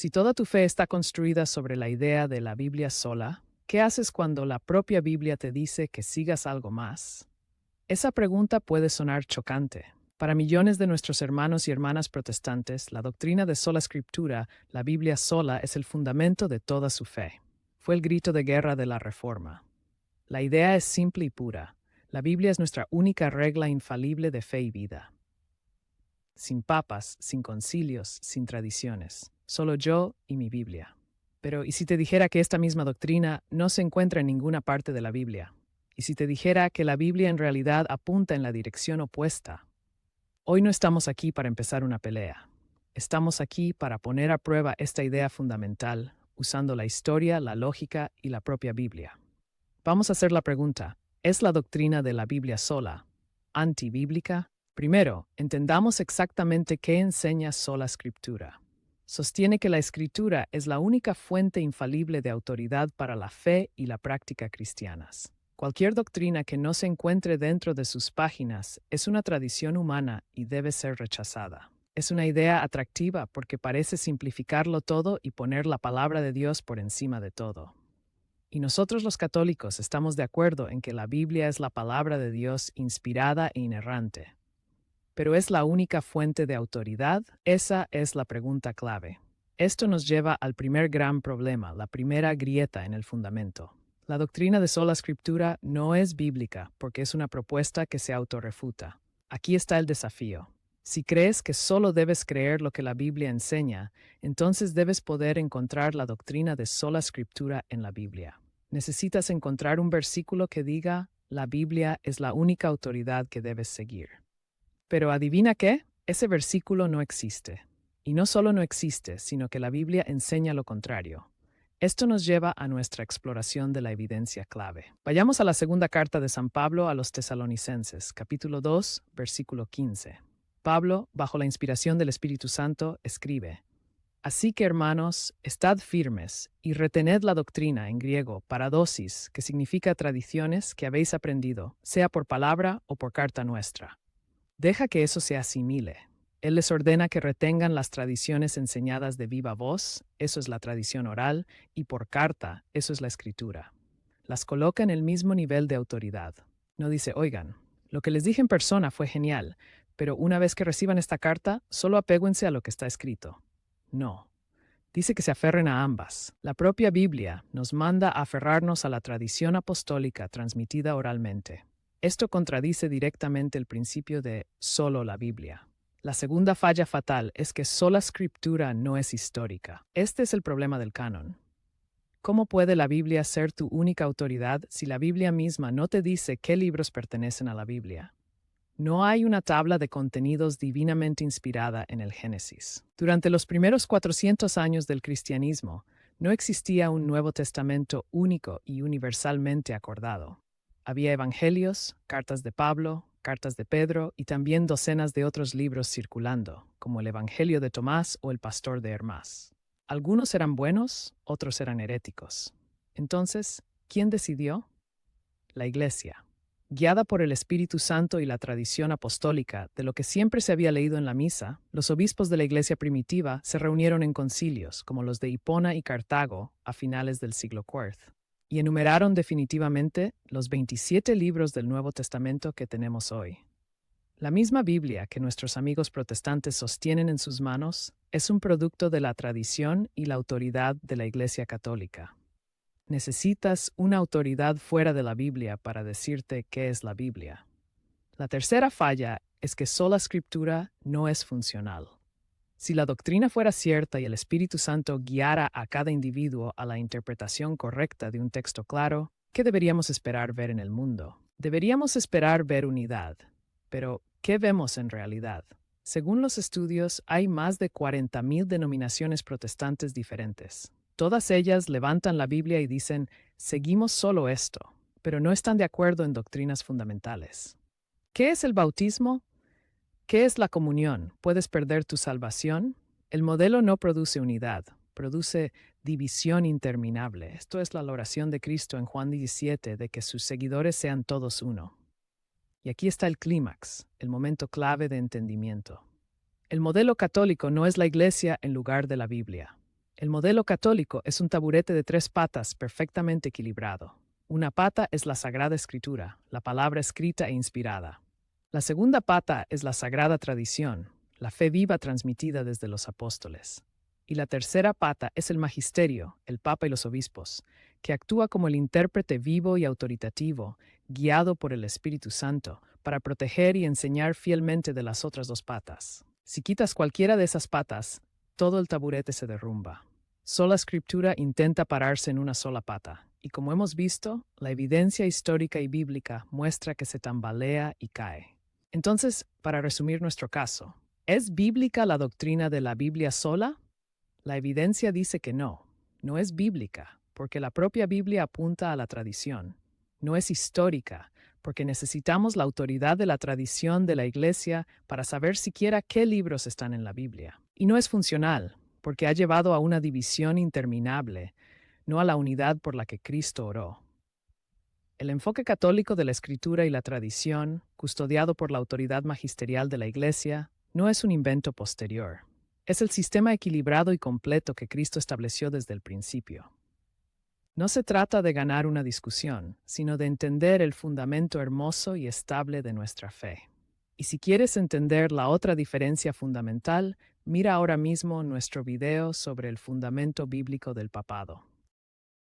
Si toda tu fe está construida sobre la idea de la Biblia sola, ¿qué haces cuando la propia Biblia te dice que sigas algo más? Esa pregunta puede sonar chocante. Para millones de nuestros hermanos y hermanas protestantes, la doctrina de sola escritura, la Biblia sola, es el fundamento de toda su fe. Fue el grito de guerra de la Reforma. La idea es simple y pura. La Biblia es nuestra única regla infalible de fe y vida. Sin papas, sin concilios, sin tradiciones. Solo yo y mi Biblia. Pero, ¿y si te dijera que esta misma doctrina no se encuentra en ninguna parte de la Biblia? ¿Y si te dijera que la Biblia en realidad apunta en la dirección opuesta? Hoy no estamos aquí para empezar una pelea. Estamos aquí para poner a prueba esta idea fundamental, usando la historia, la lógica y la propia Biblia. Vamos a hacer la pregunta: ¿es la doctrina de la Biblia sola antibíblica? Primero, entendamos exactamente qué enseña sola escritura. Sostiene que la escritura es la única fuente infalible de autoridad para la fe y la práctica cristianas. Cualquier doctrina que no se encuentre dentro de sus páginas es una tradición humana y debe ser rechazada. Es una idea atractiva porque parece simplificarlo todo y poner la palabra de Dios por encima de todo. Y nosotros los católicos estamos de acuerdo en que la Biblia es la palabra de Dios inspirada e inerrante. ¿Pero es la única fuente de autoridad? Esa es la pregunta clave. Esto nos lleva al primer gran problema, la primera grieta en el fundamento. La doctrina de sola escritura no es bíblica porque es una propuesta que se autorrefuta. Aquí está el desafío. Si crees que solo debes creer lo que la Biblia enseña, entonces debes poder encontrar la doctrina de sola escritura en la Biblia. Necesitas encontrar un versículo que diga: la Biblia es la única autoridad que debes seguir. Pero ¿adivina qué? Ese versículo no existe. Y no solo no existe, sino que la Biblia enseña lo contrario. Esto nos lleva a nuestra exploración de la evidencia clave. Vayamos a la segunda carta de San Pablo a los Tesalonicenses, capítulo 2, versículo 15. Pablo, bajo la inspiración del Espíritu Santo, escribe: Así que, hermanos, estad firmes y retened la doctrina, en griego, paradosis, que significa tradiciones que habéis aprendido, sea por palabra o por carta nuestra. Deja que eso se asimile. Él les ordena que retengan las tradiciones enseñadas de viva voz, eso es la tradición oral, y por carta, eso es la escritura. Las coloca en el mismo nivel de autoridad. No dice: oigan, lo que les dije en persona fue genial, pero una vez que reciban esta carta, solo apégüense a lo que está escrito. No. Dice que se aferren a ambas. La propia Biblia nos manda a aferrarnos a la tradición apostólica transmitida oralmente. Esto contradice directamente el principio de solo la Biblia. La segunda falla fatal es que sola escritura no es histórica. Este es el problema del canon. ¿Cómo puede la Biblia ser tu única autoridad si la Biblia misma no te dice qué libros pertenecen a la Biblia? No hay una tabla de contenidos divinamente inspirada en el Génesis. Durante los primeros 400 años del cristianismo, no existía un Nuevo Testamento único y universalmente acordado. Había evangelios, cartas de Pablo, cartas de Pedro y también docenas de otros libros circulando, como el Evangelio de Tomás o el Pastor de Hermas. Algunos eran buenos, otros eran heréticos. Entonces, ¿quién decidió? La Iglesia. Guiada por el Espíritu Santo y la tradición apostólica de lo que siempre se había leído en la misa, los obispos de la Iglesia primitiva se reunieron en concilios, como los de Hipona y Cartago, a finales del siglo IV, y enumeraron definitivamente los 27 libros del Nuevo Testamento que tenemos hoy. La misma Biblia que nuestros amigos protestantes sostienen en sus manos es un producto de la tradición y la autoridad de la Iglesia Católica. Necesitas una autoridad fuera de la Biblia para decirte qué es la Biblia. La tercera falla es que sola escritura no es funcional. Si la doctrina fuera cierta y el Espíritu Santo guiara a cada individuo a la interpretación correcta de un texto claro, ¿qué deberíamos esperar ver en el mundo? Deberíamos esperar ver unidad. Pero, ¿qué vemos en realidad? Según los estudios, hay más de 40,000 denominaciones protestantes diferentes. Todas ellas levantan la Biblia y dicen: seguimos solo esto, pero no están de acuerdo en doctrinas fundamentales. ¿Qué es el bautismo? ¿Qué es la comunión? ¿Puedes perder tu salvación? El modelo no produce unidad, produce división interminable. Esto es la oración de Cristo en Juan 17, de que sus seguidores sean todos uno. Y aquí está el clímax, el momento clave de entendimiento. El modelo católico no es la Iglesia en lugar de la Biblia. El modelo católico es un taburete de 3 patas perfectamente equilibrado. Una pata es la Sagrada Escritura, la palabra escrita e inspirada. La segunda pata es la sagrada tradición, la fe viva transmitida desde los apóstoles. Y la tercera pata es el magisterio, el papa y los obispos, que actúa como el intérprete vivo y autoritativo, guiado por el Espíritu Santo, para proteger y enseñar fielmente de las otras 2 patas. Si quitas cualquiera de esas patas, todo el taburete se derrumba. Sola Escritura intenta pararse en una sola pata, y como hemos visto, la evidencia histórica y bíblica muestra que se tambalea y cae. Entonces, para resumir nuestro caso, ¿es bíblica la doctrina de la Biblia sola? La evidencia dice que no es bíblica, porque la propia Biblia apunta a la tradición. No es histórica, porque necesitamos la autoridad de la tradición de la Iglesia para saber siquiera qué libros están en la Biblia. Y no es funcional, porque ha llevado a una división interminable, no a la unidad por la que Cristo oró. El enfoque católico de la Escritura y la tradición, custodiado por la autoridad magisterial de la Iglesia, no es un invento posterior. Es el sistema equilibrado y completo que Cristo estableció desde el principio. No se trata de ganar una discusión, sino de entender el fundamento hermoso y estable de nuestra fe. Y si quieres entender la otra diferencia fundamental, mira ahora mismo nuestro video sobre el fundamento bíblico del papado.